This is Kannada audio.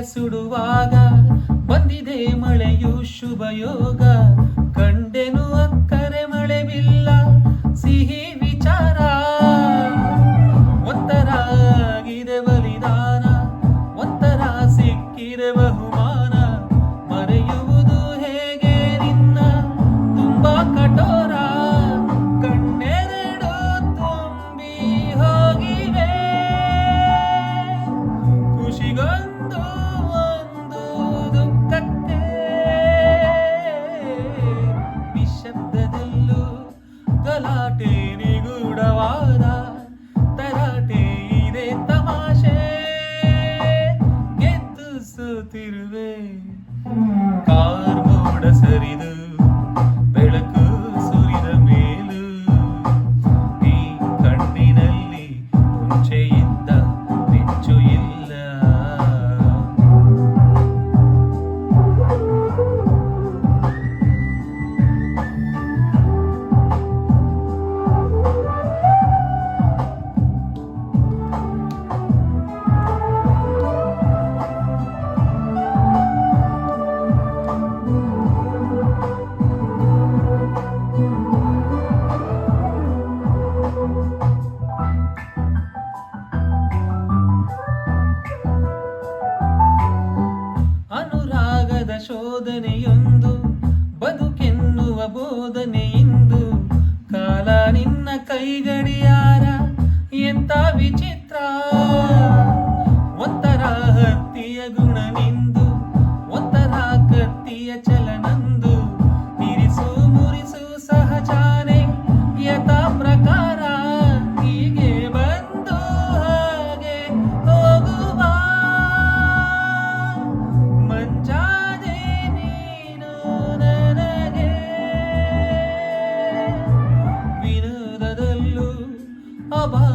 ಸುಡುವಾಗ ಬಂದಿದೆ ಮಳೆಯು ಶುಭಯೋಗ. ಕಂಡೆನು ಅಕ್ಕರೆ ಮಳೆ ಬಿಲ್ಲ ಸಿಹಿ ವಿಚಾರ. ಒಂಥರ ಆಗಿದೆ ಬಲಿದಾನ, ಒಂಥರ ಸಿಕ್ಕಿದೆ ಬಹುಮಾನ. ಮರೆಯುವುದು ಹೇಗೆ ನಿನ್ನ ತುಂಬಾ ಕಠೋರ. ಕಣ್ಣೆರಡು ತುಂಬಿ ಹೋಗಿವೆ, ಖುಷಿಗೊಂದು ಒಂದು ದುಃಖಕ್ಕೆ. ನಿಶಬ್ದದಲ್ಲೂ ಗಲಾಟೆ ನಿಗೂಢವಾದ ತರಾಟೆ ಇದೆ ತಮಾಷೆ. ಗೆದ್ದು ಸೋತಿರುವೆ ಕಾರ್ಮೋಡ ಸರಿದು ಬೆಳಕು ಸುರಿದ ಮೇಲೂ ಈ ಕಣ್ಣಿನಲ್ಲಿ ಮುಂಚೆ ಇದ್ದ ಮಿಂಚು ಇಲ್ಲ. ಅನುರಾಗದ ಶೋಧನೆಯೊಂದು ಬದುಕೆನ್ನುವ ಬೋಧನೆಯಿಂದು. ಕಾಲ ನಿನ್ನ ಕೈಗಡಿಯಾರ ಎಂತ ವಿಚಿತ್ರ. ಒಂಥರ ಹತ್ತಿಯ ಗುಣ ನಿಂದು, ಒಂಥರ ಕತ್ತಿಯ ಚಲನಂದು. ಇರಿಸು ಮುರಿಸು ಸಹಜಾನೆ ಯಥಾ ಪ್ರಕಾರ. ಹೀಗೆ ಬಂದು ಹಾಗೆ ಹೋಗುವ ಮಂಜಾದೆ ನೀನು ನನಗೆ. ವಿನೋದದಲ್ಲೂ ಅಭಾವ